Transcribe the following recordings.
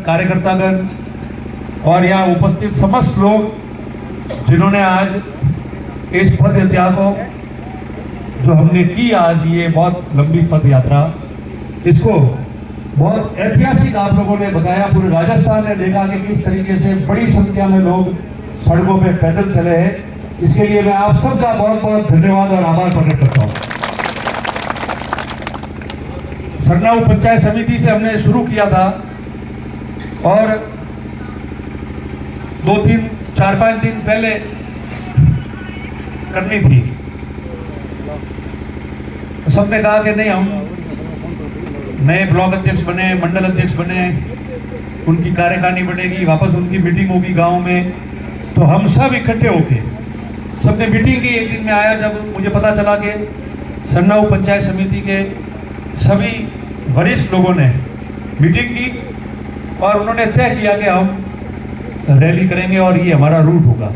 कार्यकर्तागण और यहाँ उपस्थित समस्त लोग जिन्होंने आज इस पद यात्रा को जो हमने की, आज ये बहुत लंबी पद यात्रा, इसको बहुत ऐतिहासिक आप लोगों ने बताया। पूरे राजस्थान ने देखा कि किस तरीके से बड़ी संख्या में लोग सड़कों पे पैदल चले हैं। इसके लिए मैं आप सबका बहुत बहुत धन्यवाद और आभार प्रकट करता हूँ। सरनाऊ पंचायत समिति से हमने शुरू किया था और 2-3, 4-5 दिन पहले करनी थी। तो सबने कहा कि नहीं, हम नए ब्लॉक अध्यक्ष बने, मंडल अध्यक्ष बने, उनकी कार्यकारिणी बनेगी, वापस उनकी मीटिंग होगी गांव में, तो हम सब इकट्ठे होके सबने मीटिंग की। एक दिन में आया जब मुझे पता चला कि सरनाऊ पंचायत समिति के सभी वरिष्ठ लोगों ने मीटिंग की और उन्होंने तय किया कि हम रैली करेंगे और ये हमारा रूट होगा।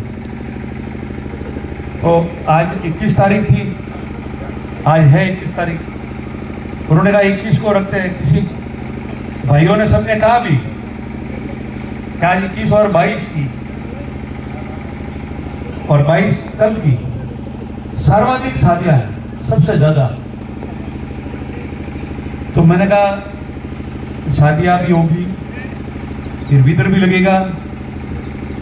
तो आज 21 तारीख थी, आज है 21 तारीख। उन्होंने कहा 21 को रखते हैं। किसी भाइयों ने सबने कहा भी कि आज 21 और 22 की और 22 कल की सर्वाधिक शादियां हैं, सबसे ज्यादा। तो मैंने कहा शादियां भी होगी, फिर भीतर भी लगेगा,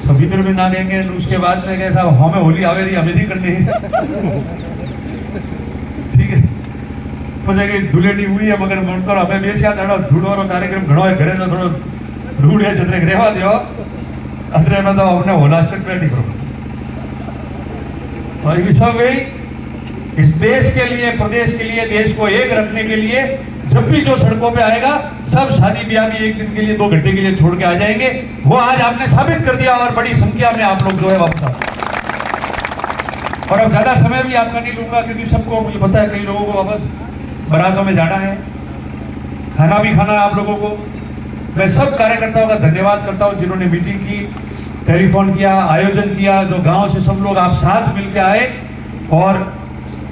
सब भीतर भी ना लेंगे। उसके बाद में क्या साहब, हमें होली आवे रही, हमें नहीं करनी है। ठीक है, પછી ધૂળેટી हुई है मगर मनकर हमें बेसिया दाड़ो धूड़वारो कार्यक्रम घणो है, घरे तो थोड़ो धूड़ है जतरे रहवा दो, अतरे में तो हमने होलास्टिक पे नहीं करो। तो ये सब इस देश के लिए, प्रदेश के लिए, देश को एक रखने के लिए जब भी जो सड़कों पे आएगा सब शादी ब्याह भी 1 दिन के लिए, 2 घंटे के लिए छोड़ के आ जाएंगे। वो आज आपने साबित कर दिया और बड़ी संख्या में आप लोग जो है वापस आ। और अब ज्यादा समय भी आपका नहीं लूंगा क्योंकि सबको मुझे पता है कई लोगों को वापस बारातों में जाना है, खाना भी खाना है आप लोगों को। मैं सब कार्यकर्ताओं का धन्यवाद करता हूं जिन्होंने मीटिंग की, टेलीफोन किया, आयोजन किया, जो गांव से सब लोग आप साथ मिलकर आए, और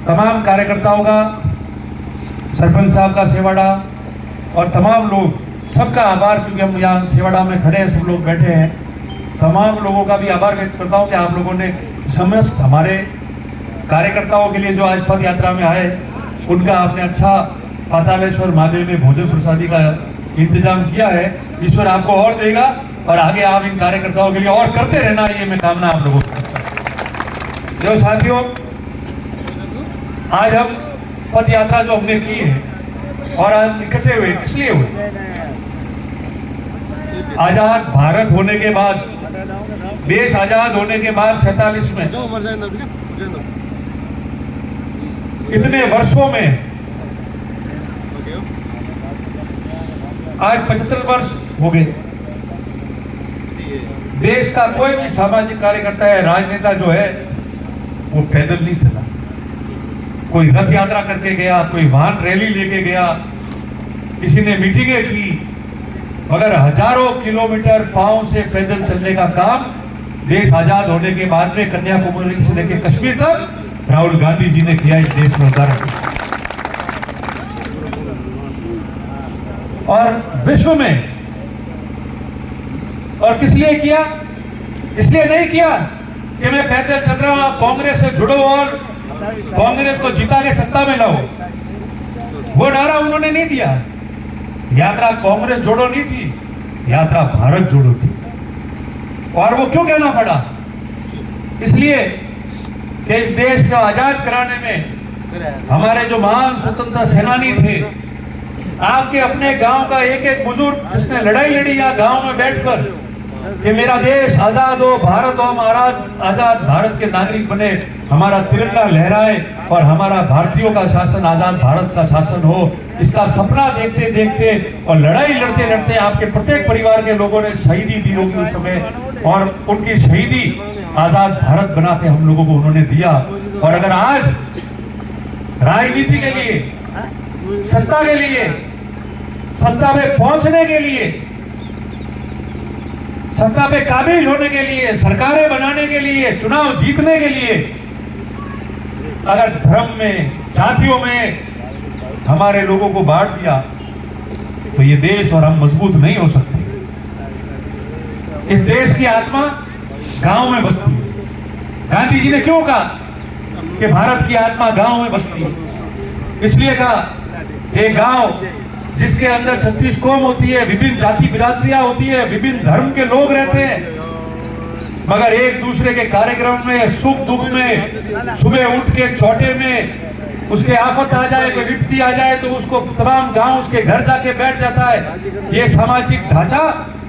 तमाम कार्यकर्ताओं का, सरपंच साहब का सेवाड़ा और तमाम लोग, सबका आभार, क्योंकि हम यहाँ सेवाड़ा में खड़े हैं, सब लोग बैठे हैं। तमाम लोगों का भी आभार व्यक्त करता हूँ कि आप लोगों ने समस्त हमारे कार्यकर्ताओं के लिए जो आज पद यात्रा में आए, उनका आपने अच्छा पातालेश्वर महादेव में भोजन प्रसादी का इंतजाम किया है। ईश्वर आपको और देगा और आगे आप इन कार्यकर्ताओं के लिए और करते रहना, ये मैं कामना आप लोगों को। जो साथियों, आज हम पद यात्रा जो हमने की है और आज इकट्ठे हुए, किस लिए हुए? आजाद भारत होने के बाद, देश आजाद होने के बाद 47 में इतने वर्षों में आज 75 वर्ष हो गए। देश का कोई भी सामाजिक कार्यकर्ता है, राजनेता जो है, वो पैदल नहीं चला। कोई रथ यात्रा करके गया, कोई वाहन रैली लेके गया, किसी ने मीटिंगें की, मगर हजारों किलोमीटर पांव से पैदल चलने का काम देश आजाद होने के बाद में कन्याकुमारी से लेकर कश्मीर तक राहुल गांधी जी ने किया इस देश में उदाहरण। और विश्व में, और किस लिए किया? इसलिए नहीं किया कि मैं पैदल चल रहा हूं, आप कांग्रेस से जुड़ो और कांग्रेस को जिता के सत्ता में लाओ। वो नारा उन्होंने नहीं दिया। यात्रा कांग्रेस जोड़ो नहीं थी, यात्रा भारत जोड़ो थी। और वो क्यों कहना पड़ा? इसलिए कि इस देश को आजाद कराने में हमारे जो महान स्वतंत्रता सेनानी थे, आपके अपने गांव का एक बुजुर्ग जिसने लड़ाई लड़ी यहाँ गांव में बैठकर कि मेरा देश आजाद हो, भारत हो, हमारा आजाद भारत के नागरिक बने, हमारा तिरंगा लहराए और हमारा भारतीयों का शासन, आजाद भारत का शासन हो, इसका सपना देखते देखते और लड़ाई लड़ते लड़ते आपके प्रत्येक परिवार के लोगों ने शहीदी दी होगी उस समय, और उनकी शहीदी आजाद भारत बना के हम लोगों को उन्होंने दिया। और अगर आज राजनीति के लिए, सत्ता के लिए, सत्ता में पहुंचने के लिए, सत्ता पे काबिज होने के लिए, सरकारें बनाने के लिए, चुनाव जीतने के लिए अगर धर्म में, जातियों में हमारे लोगों को बांट दिया तो ये देश और हम मजबूत नहीं हो सकते। इस देश की आत्मा गांव में बसती है। गांधी जी ने क्यों कहा कि भारत की आत्मा गांव में बसती है? इसलिए कहा एक गांव जिसके अंदर 36 कौम होती है, विभिन्न जाति बिरादरियां होती है, विभिन्न धर्म के लोग रहते हैं, मगर एक दूसरे के कार्यक्रम में, सुख दुख में, सुबह उठ के चौटे में उसके आफत आ जाए, कोई विपत्ति आ जाए तो उसको तमाम गांव उसके घर जाके बैठ जाता है। ये सामाजिक ढांचा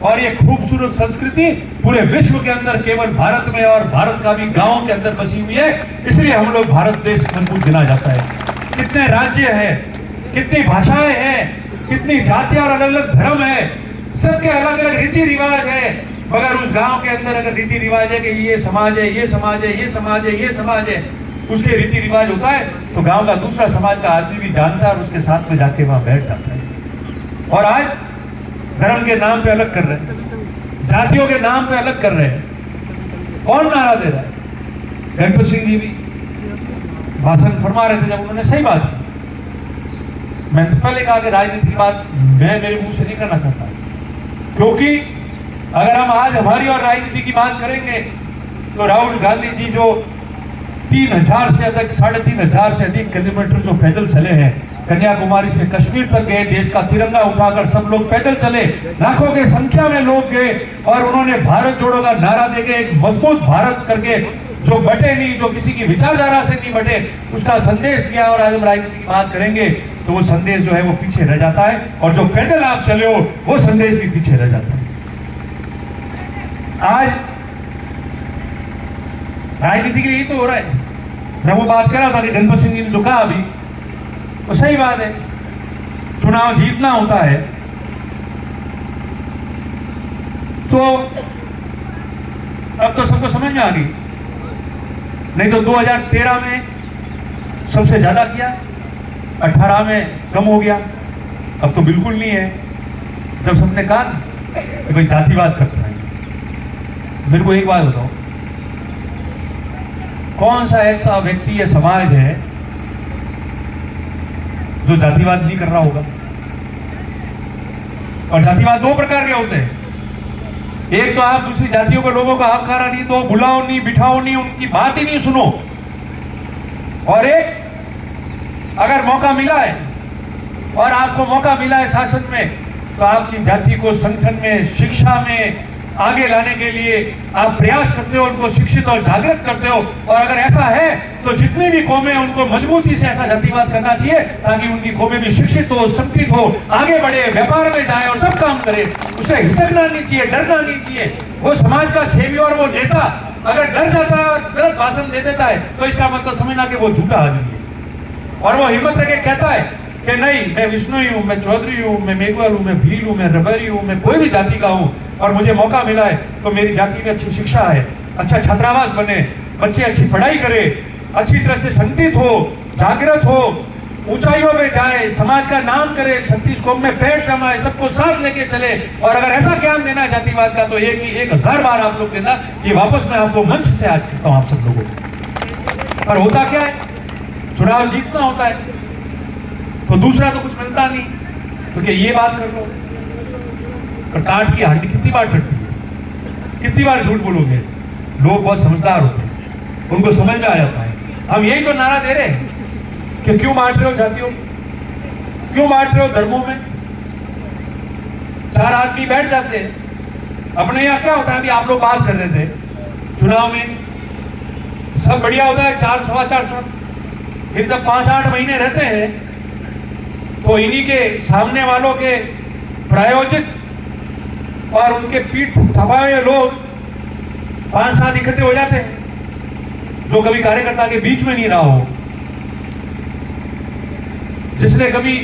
और ये खूबसूरत संस्कृति पूरे विश्व के अंदर केवल भारत में और भारत का भी गांवों के अंदर बसी हुई है। इसलिए हम लोग भारत देश मजबूत गिना जाता है। कितने राज्य हैं, कितनी भाषाएं हैं, कितनी जातियां और अलग अलग धर्म है, सबके अलग अलग रीति रिवाज है, मगर उस गांव के अंदर अगर रीति रिवाज है कि ये समाज है, ये समाज है, ये समाज है, ये समाज है, उसके रीति रिवाज होता है तो गांव का दूसरा समाज का आदमी भी जानता है और उसके साथ में जाके वहां बैठ जाता है। और आज धर्म के नाम पे अलग कर रहे हैं, जातियों के नाम पे अलग कर रहे हैं। कौन नारा दे रहा है? गणपत सिंह जी भी भाषण फरमा रहे थे जब उन्होंने सही बात की। मैंने तो पहले कहा कि राजनीति की बात मैं मेरे मुंह से नहीं करना चाहता, क्योंकि अगर हम आज हमारी और राजनीति की बात करेंगे तो राहुल गांधी जी जो 3,000 से अधिक 3,500 से अधिक किलोमीटर जो पैदल चले हैं, कन्याकुमारी से कश्मीर तक गए, देश का तिरंगा उठाकर सब लोग पैदल चले, लाखों के संख्या में लोग गए और उन्होंने भारत जोड़ो का नारा देके एक मजबूत भारत करके जो बटे नहीं, जो किसी की विचारधारा से नहीं बटे, उसका संदेश दिया। और आज हम राजनीति की बात करेंगे तो वो संदेश जो है वो पीछे रह जाता है और जो पैदल आप चले हो वो संदेश भी पीछे रह जाता है। आज राजनीति के लिए तो हो रहा है। मैं वो बात कर रहा था कि गणपत सिंह जी ने जो कहा अभी वो सही बात है। चुनाव जीतना होता है तो अब तो सबको समझ में आ गई, नहीं तो 2013 में सबसे ज्यादा किया, 18 में कम हो गया, अब तो बिल्कुल नहीं है। जब सबने कहा कि भाई जातिवाद करता है, मेरे को एक बात बताओ, कौन सा ऐसा व्यक्ति या समाज है जो जातिवाद नहीं कर रहा होगा? और जातिवाद दो प्रकार के होते हैं। एक तो आप दूसरी जातियों के लोगों का हकारा नहीं दो, बुलाओ नहीं, बिठाओ नहीं, उनकी बात ही नहीं सुनो। और एक अगर मौका मिला है और आपको मौका मिला है शासन में तो आपकी जाति को संगठन में, शिक्षा में आगे लाने के लिए आप प्रयास करते हो, उनको शिक्षित और जागृत करते हो। और अगर ऐसा है तो जितनी भी कौमें उनको मजबूती से ऐसा जातिवाद करना चाहिए ताकि उनकी कौमें भी शिक्षित हो, संगठित हो, आगे बढ़े, व्यापार में जाए और सब काम करे। उसे हिचकना नहीं चाहिए, डरना नहीं चाहिए। वो समाज का सेवी और वो नेता अगर डर जाता है और गलत भाषण दे देता है तो इसका मतलब समझना कि वो झूठा आदमी है। और वो हिम्मत रखे कहता है कि नहीं, मैं विष्णुई हूँ, मैं चौधरी हूँ, मैं मेघवाल हूँ, मैं भील हूँ, मैं रबरी हूँ, मैं कोई भी जाति का हूँ और मुझे मौका मिला है तो मेरी जाति में अच्छी शिक्षा है, अच्छा छात्रावास बने, बच्चे अच्छी पढ़ाई करे, अच्छी तरह से संगठित हो, जागृत हो, ऊंचाइयों में जाए, समाज का नाम करे, 36 कौम में पेट जमाए, सबको साथ लेके चले। और अगर ऐसा ज्ञान देना है जातिवाद का तो एक 1000 बार आप लोग देना। ये वापस मैं आपको मंच से आज कहता हूँ आप सब लोगों को। पर होता क्या है, चुनाव जीतना होता है तो दूसरा तो कुछ मिलता नहीं, क्योंकि ये बात कर लो और काट की हड्डी कितनी बार चढ़ती है, कितनी बार झूठ बोलोगे। लोग बहुत समझदार होते हैं, उनको समझ में आ जाता है। हम यही तो नारा दे रहे हैं कि क्यों बांट रहे हो जातियों, क्यों बांट रहे हो धर्मों में। 4 आदमी बैठ जाते हैं। अपने यहाँ क्या होता है, अभी आप लोग बात कर रहे थे चुनाव में सब बढ़िया होता है, 4 सवा 4 साल, फिर जब 5-8 महीने रहते हैं तो इन्हीं के सामने वालों के प्रायोजित और उनके पीठ थपाए हुए लोग 5-7 इकट्ठे हो जाते हैं जो कभी कार्यकर्ता के बीच में नहीं रहा हो, जिसने कभी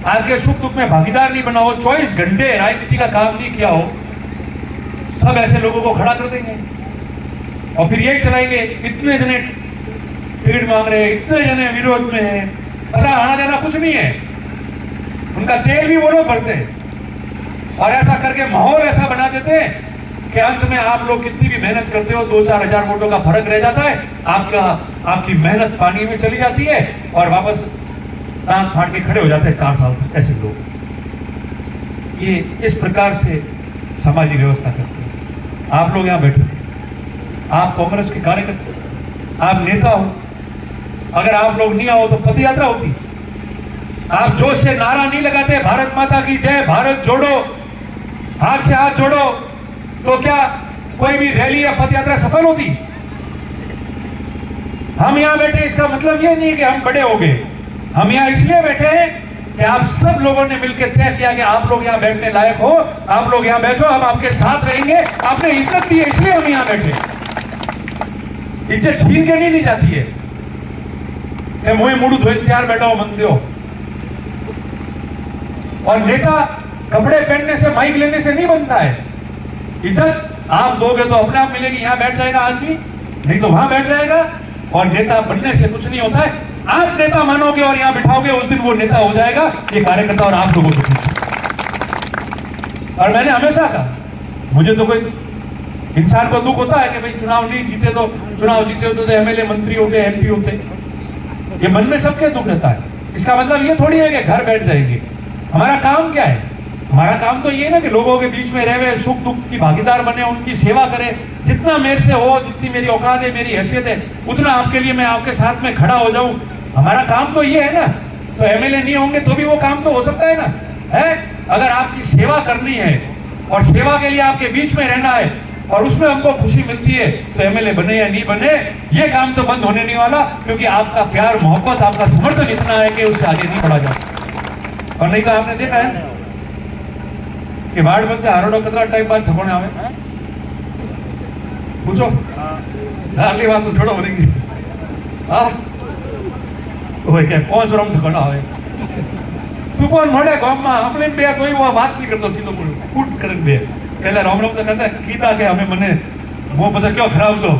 आपके सुख दुख में भागीदार नहीं बना हो, 24 घंटे राजनीति का काम नहीं किया हो, सब ऐसे लोगों को खड़ा कर देंगे और फिर यही चलाएंगे। इतने जने टिकट मांग रहे, इतने जने विरोध में है, पता आना जाना कुछ नहीं है, उनका तेल भी वो लोग भरते हैं। और ऐसा करके माहौल ऐसा बना देते हैं कि अंत में आप लोग कितनी भी मेहनत करते हो, 2-4 हजार वोटों का फर्क रह जाता है, आपकी मेहनत पानी में चली जाती है और वापस टांग फाड़ के खड़े हो जाते हैं 4 साल तक। ऐसे लोग ये इस प्रकार से सामाजिक व्यवस्था करते हैं। आप लोग यहाँ बैठे, आप कांग्रेस के कार्यकर्ता, आप नेता हो। अगर आप लोग नहीं आओ तो पद यात्रा होती। आप जोश से नारा नहीं लगाते भारत माता की जय, भारत जोड़ो, हाथ से हाथ जोड़ो, तो क्या कोई भी रैली या पद यात्रा सफल होती? हम यहां बैठे इसका मतलब ये नहीं कि हम बड़े हो गए। हम यहां इसलिए बैठे हैं कि आप सब लोगों ने मिलकर तय किया कि आप लोग यहां बैठने लायक हो, आप लोग यहां बैठो, हम आपके साथ रहेंगे। आपने इज्जत दी है इसलिए हम यहां बैठे। इज्जत छीन के नहीं ली जाती है कि मुझे मुड़ू धोई तैयार बैठा हो मन दो। और नेता कपड़े पहनने से, माइक लेने से नहीं बनता है। इज्जत आप दोगे तो अपने आप मिलेगी। यहां बैठ जाएगा आदमी, नहीं तो वहां बैठ जाएगा। और नेता बनने से कुछ नहीं होता है। आप नेता मानोगे और यहां बिठाओगे, उस दिन वो नेता हो जाएगा, ये कार्यकर्ता और आप लोगों को पीछे। और मैंने हमेशा कहा, मुझे तो कोई इंसान को दुख होता है कि भाई चुनाव नहीं जीते तो, चुनाव जीते तो एमएलए मंत्री होते, एमपी होते, ये मन में सबके दुख रहता है। इसका मतलब ये थोड़ी है कि घर बैठ जाएंगे। हमारा काम क्या है? हमारा काम तो ये ना कि लोगों के बीच में रहे, सुख दुख की भागीदार बने, उनकी सेवा करें। जितना मेरे से हो, जितनी मेरी औकात है, मेरी हैसियत है, उतना आपके लिए मैं आपके साथ में खड़ा हो जाऊं। हमारा काम तो ये है ना। तो एमएलए नहीं होंगे तो भी वो काम तो हो सकता है ना, है? अगर आपकी सेवा करनी है और सेवा के लिए आपके बीच में रहना है और उसमें हमको खुशी मिलती है, तो एमएलए बने या नहीं बने, ये काम तो बंद होने नहीं वाला। क्योंकि आपका प्यार, मोहब्बत, आपका समर्थन इतना है कि उससे आगे नहीं बढ़ा जाता। और नहीं तो आपने देखा है कि वार्ड बच्चा हरोड़ो कतरा टाइम बाद ठकोने आवे, पूछो आगली बात तो छोड़ो बनेगी। हाँ वो क्या कौन सा ठकोना आवे? तू कौन मोड़े गांव में हमने बे कोई वो बात नहीं करतो, सीधो कूट कर बे पहले राम राम तो कहता कीता के हमें मने वो पछा क्यों खराब तो।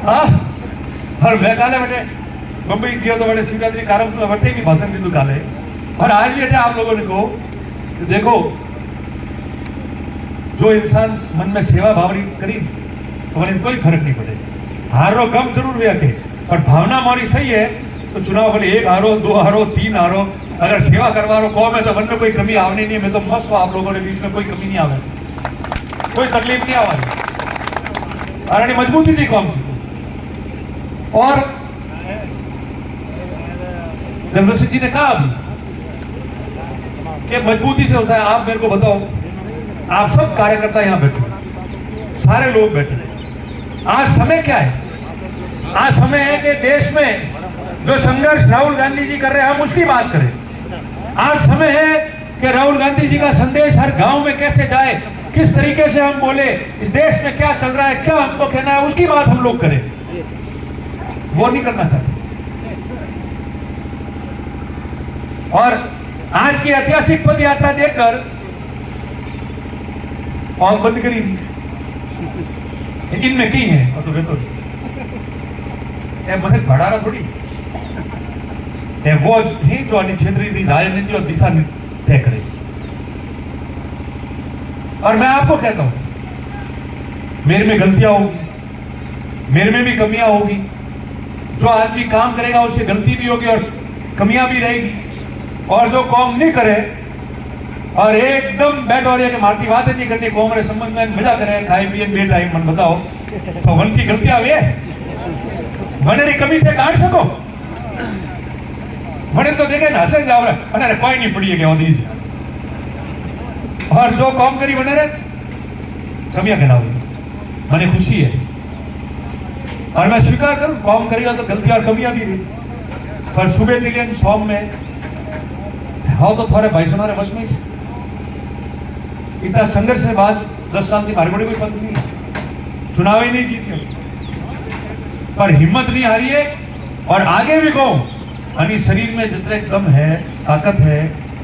हाँ और मैं काले बेटे मुंबई गयो तो बड़े शिवरात्रि कार्यक्रम तो बटे भी भाषण दी काले। और आज भी आप लोगों ने कहो कि देखो, जो इंसान मन में सेवा भावनी करी तो मैंने कोई फर्क नहीं पड़े। हारो कम जरूर हुआ के, पर भावना मारी सही है तो चुनाव भले 1 हारो 2 हारो 3 हारो, अगर सेवा करवा रो कौन में तो मन में कोई कमी आवनी नहीं। मैं तो मस्त हूँ, आप लोगों के बीच में कोई कमी नहीं आवे, कोई तकलीफ नहीं आवानी। और मजबूती थी कौन की। और जगदीश जी ने कहा अभी कि मजबूती से होता है। आप मेरे को बताओ, आप सब कार्यकर्ता यहां बैठे, सारे लोग बैठे, आज समय क्या है? आज समय है कि देश में जो संघर्ष राहुल गांधी जी कर रहे हैं, हम उसकी बात करें। आज समय है कि राहुल गांधी जी का संदेश हर गांव में कैसे जाए, किस तरीके से हम बोले, इस देश में क्या चल रहा है, क्या हमको कहना है, उसकी बात हम लोग करें। वो नहीं करना चाहते। और आज की ऐतिहासिक पद यात्रा देखकर और बंद करी इनमें कई है तो बेहतर મને ભડારા થોડી वो ही जो आनी क्षेत्रीय राजनीति और दिशा तय करे। और मैं आपको कहता हूं, मेरे में गलतियां होगी, मेरे में भी कमियां होगी। जो आदमी काम करेगा उससे गलती भी होगी और कमियां भी रहेगी। और जो काम नहीं करे और एकदम बैठ हो रही है कि मारती बातें नहीं करनी, कांग्रेस संबंध में मजा करे, खाए पिए बे टाइम मन बताओ, तो वन की गलतियां हुई है। મને કમી તે કાઢ શકો? મને તો દેખે ને હસે જાવ રે અને કોઈ નહીં પડીએ કે ઓદી और जो काम करी बने रे कमियां गिनाओ। મને खुशी है और मैं स्वीकार करूं, काम करेगा तो गलती और कमियां भी रही, पर सुबह दिलियन सॉन्ग में हाँ तो थोड़े भाई सुनारे बस में इतना संघर्ष के बाद 10 साल की मारी बड़ी कोई पद नहीं, चुनाव ही नहीं जीते, पर हिम्मत नहीं हारी है। और आगे भी कहूं, यानी शरीर में जितने दम है, ताकत है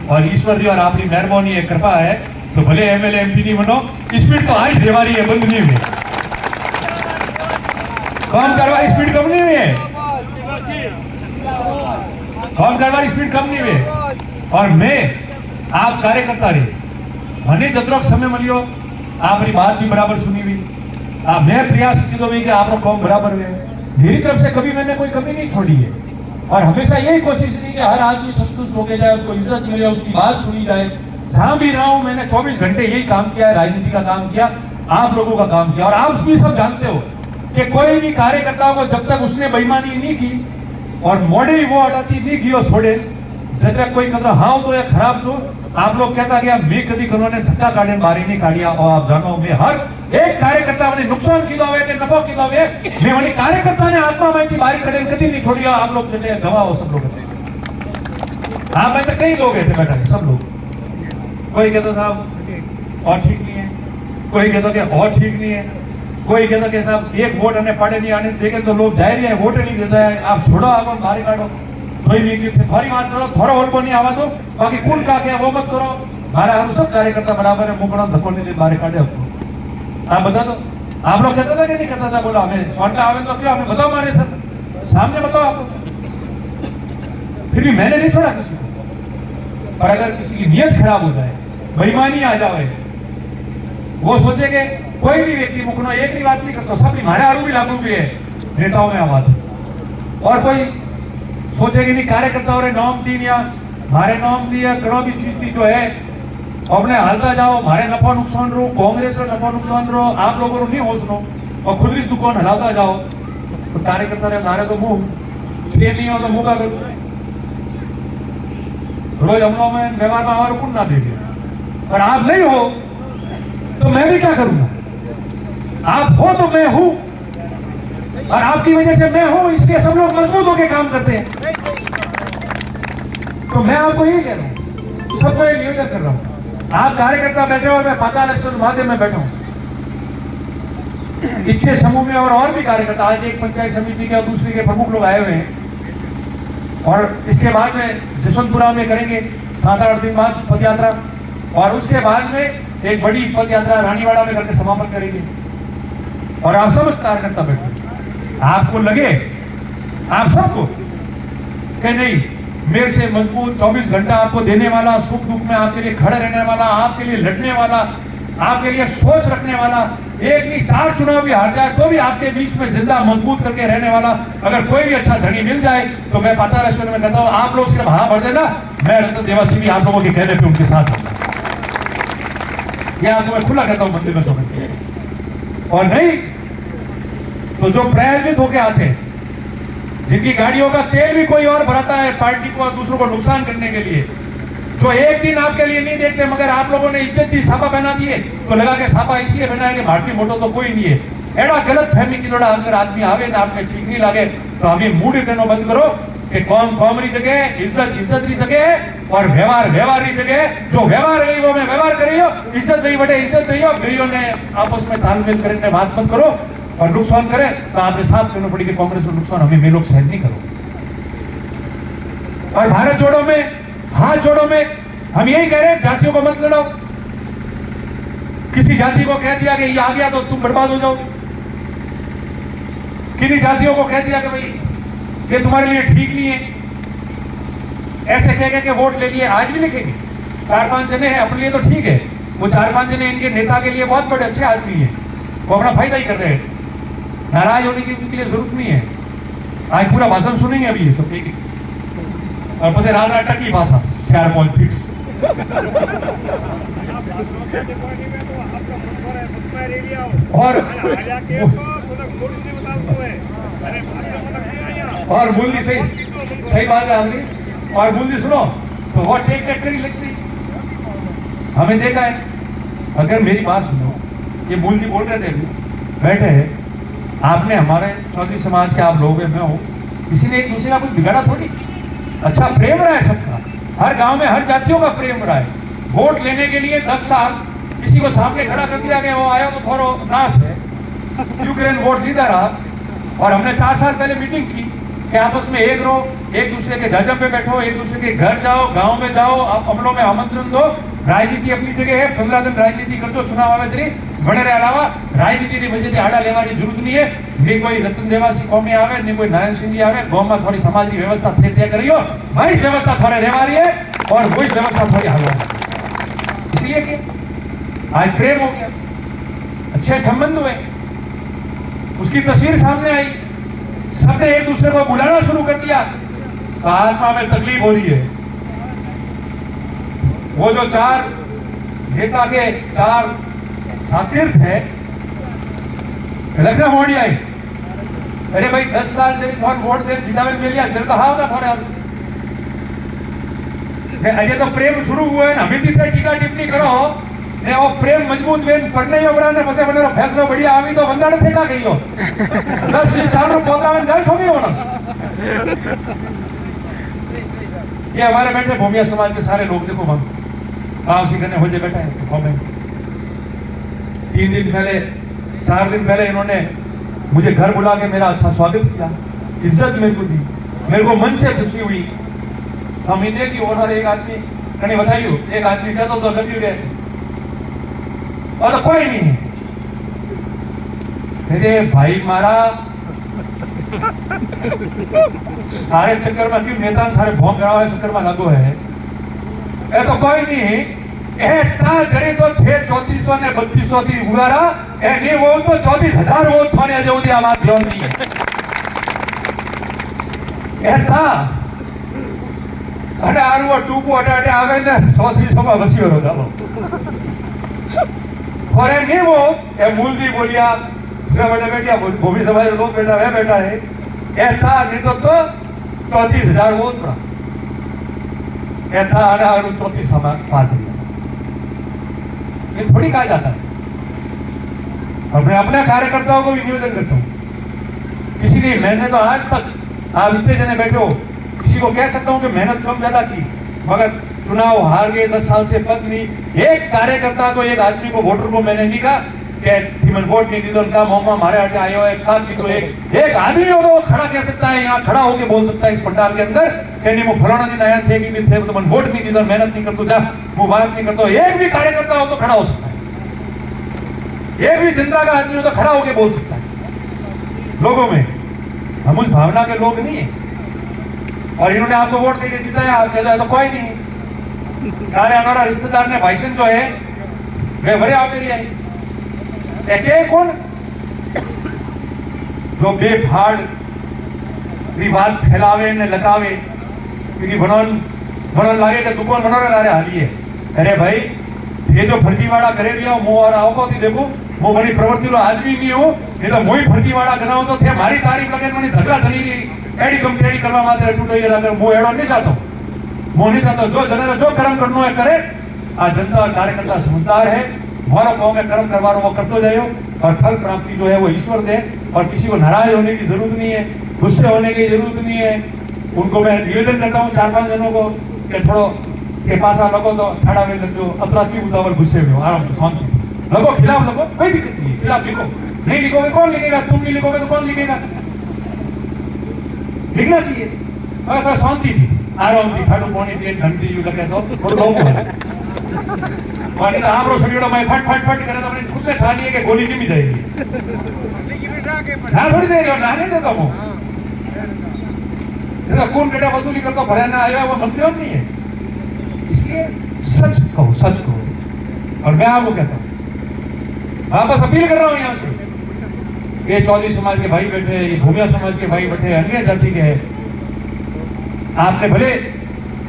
और ईश्वर जी और आपकी मेहरबानी है, कृपा है, तो भले एमएलए एमपी नहीं बनो, स्पीड तो आज देवारी है, बंद नहीं हुई। काम करवाई स्पीड कम नहीं हुई है, काम करवाई स्पीड कम नहीं हुई। और मैं आप कार्यकर्ता रहे मैंने जतरो समय मिलो आपकी बात भी बराबर सुनी हुई, मैं प्रयास कीधो कि आप काम बराबर है। मेरी तरफ से कभी मैंने कोई कमी नहीं छोड़ी है और हमेशा यही कोशिश की कि हर आदमी संतुष्ट होके जाए, उसको इज्जत मिले, उसकी बात सुनी जाए, जहां भी रहा हूं मैंने 24 घंटे यही काम किया है, राजनीति का काम किया, आप लोगों का काम किया। और आप भी सब जानते हो कि कोई भी कार्यकर्ता को जब तक उसने बेईमानी नहीं की और मोड़े वो अटाती नहीं की और छोड़े, जब तक कोई कहता हाँ तो या खराब तो आप लोग कहता गया मैं कभी उन्होंने धक्का काढ़े बारी नहीं काढ़िया। और आप जानो मैं हर एक कार्यकर्ता ने नुकसान कीधो है कि नफो कीधो है, मैं वही कार्यकर्ता ने आत्मा में बारी कड़े कभी नहीं छोड़ी। आप लोग जैसे गवाह सब लोग थे, हाँ मैं तो कई लोग थे बैठा सब लोग। कोई कहता साहब और ठीक नहीं है, कोई कहता कि और ठीक नहीं है, कोई कहता कि साहब एक वोट हमें पाड़े नहीं आने देखे तो लोग जाहिर है वोट नहीं देता है, आप छोड़ो आप बाहर काटो कोई नहीं थोड़ी बात करो, थोड़ा और को नहीं आवा दो, बाकी कौन का क्या वो मत करो। हमारा हम सब कार्यकर्ता बराबर है, मुकड़ा धक्को नहीं बाहर काटे आपको। आप बता दो, आप लोग कहता था कि नहीं कहता था? बोला हमें स्वाटा आवे तो क्यों, हमें बताओ हमारे सर सामने बताओ आपको। फिर भी मैंने नहीं छोड़ा किसी को। और अगर किसी की नियत खराब हो जाए, बेईमानी आ जाए, वो सोचे कि कोई भी व्यक्ति मुकनो एक ही बात नहीं करता, सब हमारे आरू भी लागू भी है नेताओं में आवाज। और कोई सोचे कि नहीं कार्यकर्ताओं ने नॉम दी या हमारे नॉम दी या कड़ो भी चीज थी जो है अपने हालता जाओ, हमारे नफा नुकसान रो, कांग्रेस का नफा नुकसान रो, आप लोगों को नहीं होसनो और खुद भी दुकान हलाता जाओ तो कार्यकर्ता ने मारे तो मुंह फिर नहीं हो तो मुंह का करूं। रोज हम लोग में व्यवहार में हमारे कुछ ना दे दिया, पर आप नहीं हो तो मैं भी क्या करूंगा? आप हो तो मैं हूं और आपकी वजह से मैं हूं, इसलिए सब लोग मजबूत होकर काम करते हैं। तो मैं आपको यही कह रहा हूं, सबको एक निवेदन कर रहा हूं, आप कार्यकर्ता बैठे हो, मैं पाताल एक्सप्रेस माध्यम में बैठा हूं, इतने समूह में और भी कार्यकर्ता, आज एक पंचायत समिति के और दूसरी के प्रमुख लोग आए हुए हैं। और इसके बाद में जसवंतपुरा में करेंगे 7-8 दिन बाद पद यात्रा, और उसके बाद में एक बड़ी पद यात्रा रानीवाड़ा में करके समापन करेंगे। और आप सब कार्यकर्ता बैठे, आपको लगे आप सबको कि नहीं मेरे से मजबूत 24 घंटा आपको देने वाला, सुख दुख में आपके लिए खड़े रहने वाला, आपके लिए लड़ने वाला, आपके लिए सोच रखने वाला, एक नहीं 4 चुनाव भी हार जाए तो भी आपके बीच में जिंदा मजबूत करके रहने वाला अगर कोई भी अच्छा धनी मिल जाए तो मैं पाताल एक्सप्रेस में कहता हूं आप लोग सिर्फ हाँ भर देना, मैं रतन देवासी भी आप लोगों के कहने पे उनके साथ हूं। यह आपको मैं खुला कहता हूं मंदिर में समझ। और नहीं तो जो प्रायोजित होके आते हैं, जिनकी गाड़ियों का तेल भी कोई और भराता है पार्टी को और दूसरों को नुकसान करने के लिए, जो एक दिन आपके लिए नहीं देखते, मगर आप लोगों ने इज्जत दी, छापा पहना दिए तो लगा के छापा इसलिए पहना है कि भारतीय मोटो तो कोई नहीं है। एड़ा गलत फहमी की थोड़ा अगर आदमी आवे ना आपने ठीक नहीं लगे तो अभी मूड देना बंद करो कि कौम री जगह इज्जत री जगह और व्यवहार री जगह। जो व्यवहार रही वो मैं व्यवहार करियो, इज्जत नहीं बटे इज्जत नहीं हो, गृहियों ने आपस में तालमेल करने बात मत करो। और नुकसान करे तो आपने साथ करना पड़ेगी, कांग्रेस को नुकसान हमें वे लोग सहन नहीं करो। और भारत जोड़ो में, हाथ जोड़ो में हम यही कह रहे हैं, जातियों को मत लड़ो। किसी जाति को कह दिया कि ये आ गया तो तुम बर्बाद हो जाओगे, किन्हीं जातियों को कह दिया कि भाई ये तुम्हारे लिए ठीक नहीं है, ऐसे कह के वोट ले लिए। आज भी लिखेंगे 4-5 जने हैं अपने लिए तो ठीक है, वो 4-5 जने इनके नेता के लिए बहुत बड़े अच्छे आदमी है, वो अपना फायदा ही कर रहे हैं, नाराज होने की उनके लिए जरूरत नहीं है। आज पूरा भाषण सुनेंगे अभी ये सब, ठीक है, और પછી રાત ટકી ભાષા 4 પોઈન્ટ ફિક્સ। और बोलनी सही बात है आपकी। और बोलनी सुनो तो वो टेक करी लगती, हमें देखा है। अगर मेरी बात सुनो, ये मूल जी बोल रहे थे अभी बैठे हैं, आपने हमारे चौधरी समाज के आप लोग हैं, मैं हूँ, किसी ने एक दूसरे का कुछ बिगाड़ा थोड़ी। अच्छा प्रेम रहा है सबका, हर गांव में हर जातियों का प्रेम रहा है। वोट लेने के लिए 10 साल किसी को सामने खड़ा कर दिया गया, वो आया तो थोड़ा नाश है, यूक्रेन वोट जीता रहा। और हमने 4 साल पहले मीटिंग की कि आपस में एक रहो, एक दूसरे के जजब पे बैठो, एक दूसरे के घर जाओ, गांव में जाओ, आप अमलों में आमंत्रण दो। राजनीति अपनी जगह है, 15 दिन राजनीति कर दो, चुनाव आवे तरी बने रहे। अलावा राजनीति की वजह से आड़ा लेवानी जरूरत नहीं है। नहीं कोई रतन देवासी कौमी आवे, नहीं कोई नारायण सिंह जी आवे, गांव में थोड़ी समाज की व्यवस्था थे तय करियो, वही व्यवस्था थोड़े रहवा रही है और वही व्यवस्था थोड़ी हलवा। इसलिए कि आज प्रेम हो गया, अच्छे संबंध हुए, उसकी तस्वीर सामने आई, सबने एक दूसरे को बुलाना शुरू कर दिया तो आत्मा में तकलीफ हो रही है। वो जो 4 नेता के 4 तीर्थ है लखनऊ मोड़ी आई। अरे भाई 10 साल से थोड़ा वोट दे जितावे मिल गया, तो हाँ होता थोड़ा अजय तो प्रेम शुरू हुए ने हमें थे टीका टिप्पणी करो ने वो प्रेम मजबूत वेन पढ़ने योबरा ने पसे बनेरो फैसलो बढ़िया आवी तो बंदा ने ठेका गयो 10-20 साल रो पोता में गल ठोकी होना। ये हमारे बैठे भूमिया समाज के सारे लोग देखो हम गांव से करने हो जे बैठा है कमेंट 3 दिन पहले 4 दिन पहले इन्होंने मुझे घर बुला के मेरा अच्छा स्वागत किया, इज्जत मेरे को दी, मेरे को मन से खुशी हुई। हम इंडिया की ओर एक आदमी कहीं बताइयो एक आदमी कहता तो लगी गए और तो कोई नहीं है। मेरे भाई मारा थारे चक्कर में क्यों नेता थारे भोंग रहा है चक्कर में लगो है ए तो कोई नहीं जरी तो 3400 ने 3200 थी उगारा ए नहीं वो तो 34,000 वोट थाने जो दिया आवाज ध्यान नहीं है था अरे आरु टूकू अटे आवे ने 100-300 में बसियो रो जालो और ए नहीं वो ए मूलजी बोलिया जो बेटा बेटिया भूमि समाज लोग बेटा है बेटा है ऐसा नहीं तो 34,000 वोट पड़ा ऐसा आरु 34 समाज पार्टी ये थोड़ी कहा जाता है। मैं अपने कार्यकर्ताओं को भी निवेदन करता हूँ, किसी की मैंने तो आज तक आप इतने जने बैठे हो किसी को कह सकता हूँ कि मेहनत कम ज्यादा की, मगर चुनाव हार गए 10 साल से पद नहीं। एक कार्यकर्ता को एक आदमी को वोटर को मैंने नहीं कहा कि वोट नहीं दी तो उनका मोहम्मा हमारे हटे आयो है का तो एक आदमी होगा वो खड़ा कह सकता है, यहाँ खड़ा होकर बोल सकता है इस पंडाल के अंदर कहने वो फलाना दिन आया थे कि थे तो मन वोट नहीं दी तो मेहनत नहीं करता जा वो बात नहीं करता। एक भी कार्यकर्ता हो तो खड़ा हो सकता है, एक भी जनता का आदमी हो तो खड़ा होकर बोल सकता है। लोगों में हम उस भावना के लोग नहीं है और इन्होंने आपको वोट देके जिताया, आप कहते हैं तो कोई नहीं। सारे हमारा रिश्तेदार ने भाईसन जो है वे भरे आप मेरी आई एक कौन जो बेफाड़ विवाद फैलावे ने लगावे क्योंकि बनन लागे कि दुकान बनोरे लारे हाली है। अरे भाई ये जो फर्जीवाड़ा करे दिया मुंह और आओ थी देखो वो बड़ी प्रवृत्ति लो आदमी नहीं हो ये तो मोई फर्जीवाड़ा कराओ तो थे मारी तारीफ लगे मनी झगड़ा थनी एडी कंप्लेनी करवा माते टूटो ये अगर वो एड़ो नहीं चाहतो वो नहीं चाहतो जो जने जो कर्म करनो है करे। आ जनता और कार्यकर्ता समझदार है, हमारा गाँव में कर्म करवानो वो करते जाओ और फल प्राप्ति जो है वो ईश्वर दे और किसी को नाराज होने की जरूरत नहीं है, गुस्से होने की जरूरत नहीं है। उनको मैं निवेदन करता हूँ 4-5 जनों को कि थोड़ो के पास लगो तो ठाड़ा में लग जाओ अतरा की उतावल गुस्से में हो आराम से शांति लगो खिलाफ लगो कोई दिक्कत नहीं, खिलाफ लिखो नहीं लिखोगे कौन लिखेगा, तुम नहीं लिखोगे तो कौन लिखेगा, लिखना चाहिए और थोड़ा शांति थी आराम थी ठाडू पौनी थी घंटी यू लगे तो थोड़ा लोगों और तो आप सगड़ो मैं फट फट फट करे तो अपने खुद से ठानिए कि गोली की भी जाएगी ना थोड़ी देर ना नहीं देता हूँ कौन बेटा वसूली करता भराना आया वो मंत्री नहीं है। इसलिए सच कहो और मैं आपको कहता हूँ वापस अपील कर रहा हूँ यहाँ से ये चौधरी समाज के भाई बैठे ये भूमिया समाज के भाई बैठे अन्य जाति के हैं, आपने भले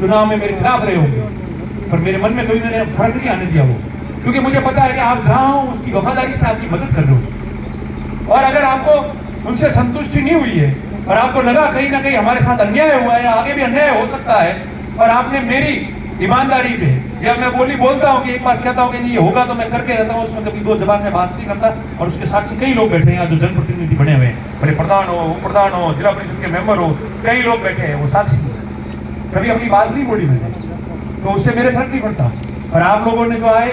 चुनाव में मेरे खिलाफ रहे होंगे पर मेरे मन में कभी मैंने फर्क नहीं आने दिया वो क्योंकि मुझे पता है कि आप जहां हो उसकी वफादारी से आपकी मदद कर रहे हो और अगर आपको उनसे संतुष्टि नहीं हुई है और आपको लगा कहीं ना कहीं हमारे साथ अन्याय हुआ है आगे भी अन्याय हो सकता है और आपने मेरी ईमानदारी पे जब मैं बोलता हूँ कि एक बार कहता हूँ कि नहीं होगा तो मैं करके रहता हूँ उसमें कभी 2 जबान में बात नहीं करता और उसके साक्षी कई लोग बैठे हैं जो जनप्रतिनिधि बने हुए हैं, बड़े प्रधान हो उप प्रधान हो जिला परिषद के मेंबर हो कई लोग बैठे हैं वो साक्षी कभी अपनी बात नहीं बोली मैंने तो उससे मेरे फर्क नहीं पड़ता। और आप लोगों ने जो आए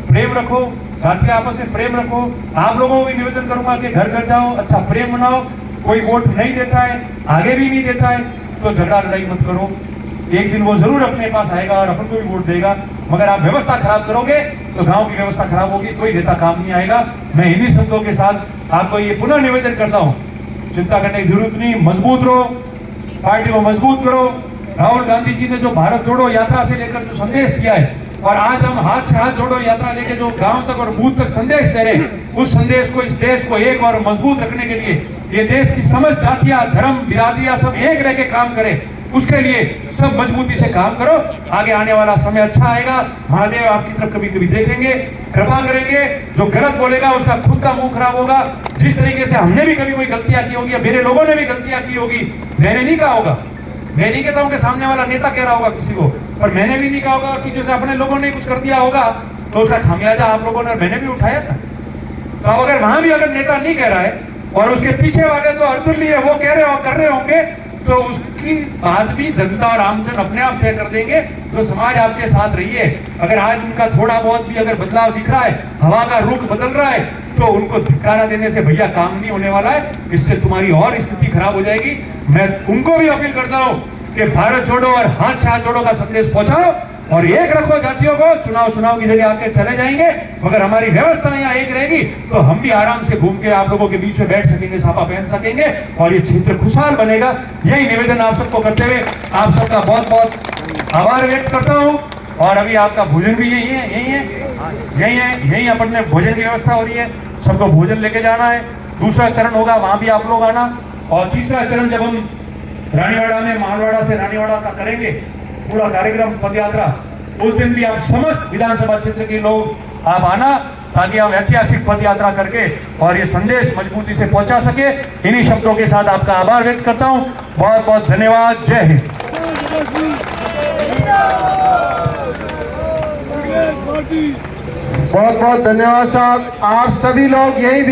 प्रेम रखो जाति आपस में प्रेम रखो, आप लोगों को भी निवेदन करूंगा कि घर घर जाओ अच्छा प्रेम मनाओ, कोई वोट नहीं देता है आगे भी नहीं देता है तो झगड़ा लड़ाई मत करो, एक दिन वो जरूर अपने पास आएगा और अपन को भी वोट देगा, मगर आप व्यवस्था खराब करोगे तो गांव की व्यवस्था खराब होगी, कोई नेता काम नहीं आएगा। मैं इन्हीं शब्दों के साथ आपको ये पुनः निवेदन करता हूँ, चिंता करने की जरूरत नहीं, मजबूत रहो, पार्टी को मजबूत करो। राहुल गांधी जी ने जो भारत जोड़ो यात्रा से लेकर जो संदेश दिया है और आज हम हाथ से हाथ जोड़ो यात्रा लेके जो गांव तक और बूथ तक संदेश दे रहे हैं, उस संदेश को इस देश को एक और मजबूत रखने के लिए ये देश की समस्त जातियां धर्म बिरादियां सब एक रह के काम करें, उसके लिए सब मजबूती से काम करो। आगे आने वाला समय अच्छा आएगा। महादेव आपकी तरफ कभी कभी देखेंगे, कृपा करेंगे। जो गलत बोलेगा उसका खुद का मुंह खराब होगा। जिस तरीके से हमने भी कभी कोई गलतियां की होगी या मेरे लोगों ने भी गलतियां की होगी, मैंने नहीं कहा होगा, मैं नहीं कहता हूं कि सामने वाला नेता कह रहा होगा किसी को, पर मैंने भी नहीं कहा होगा कि जैसे अपने लोगों ने कुछ कर दिया होगा तो उसका खामियाजा आप लोगों ने और मैंने भी उठाया था। तो अब अगर वहां भी अगर नेता नहीं कह रहा है और उसके पीछे वाले जो अर्जुन है वो कह रहे हो कर रहे होंगे, तो उसकी बात भी जनता और आमजन अपने आप तय कर देंगे। जो समाज आपके साथ रही है, अगर आज उनका थोड़ा बहुत भी अगर बदलाव दिख रहा है, हवा का रुख बदल रहा है, तो उनको धिक्कारा देने से भैया काम नहीं होने वाला है। इससे तुम्हारी और स्थिति खराब हो जाएगी। मैं उनको भी अपील करता हूं कि भारत जोड़ो और हाथ से हाथ जोड़ो का संदेश पहुंचाओ और एक रखो जातियों को। चुनाव की जगह आके चले जाएंगे, मगर हमारी व्यवस्था यहाँ एक रहेगी तो हम भी आराम से घूम के आप लोगों के बीच में बैठ सकेंगे, साफा पहन सकेंगे और ये क्षेत्र खुशहाल बनेगा। यही निवेदन आप सबको करते हुए आप सबका बहुत बहुत आभार व्यक्त करता हूँ। और अभी आपका भोजन भी यही अपने भोजन की व्यवस्था हो रही है। सबको भोजन लेके जाना है। दूसरा चरण होगा, वहां भी आप लोग आना। और तीसरा चरण जब हम रानीवाड़ा में मालवाड़ा से रानीवाड़ा का करेंगे पूरा कार्यक्रम पद यात्रा, उस दिन भी आप समस्त विधानसभा क्षेत्र के लोग आप आना, ताकि हम ऐतिहासिक पद यात्रा करके और ये संदेश मजबूती से पहुंचा सके। इन्हीं शब्दों के साथ आपका आभार व्यक्त करता हूं। बहुत बहुत धन्यवाद। जय हिंद। बहुत बहुत धन्यवाद साहब। आप सभी लोग यही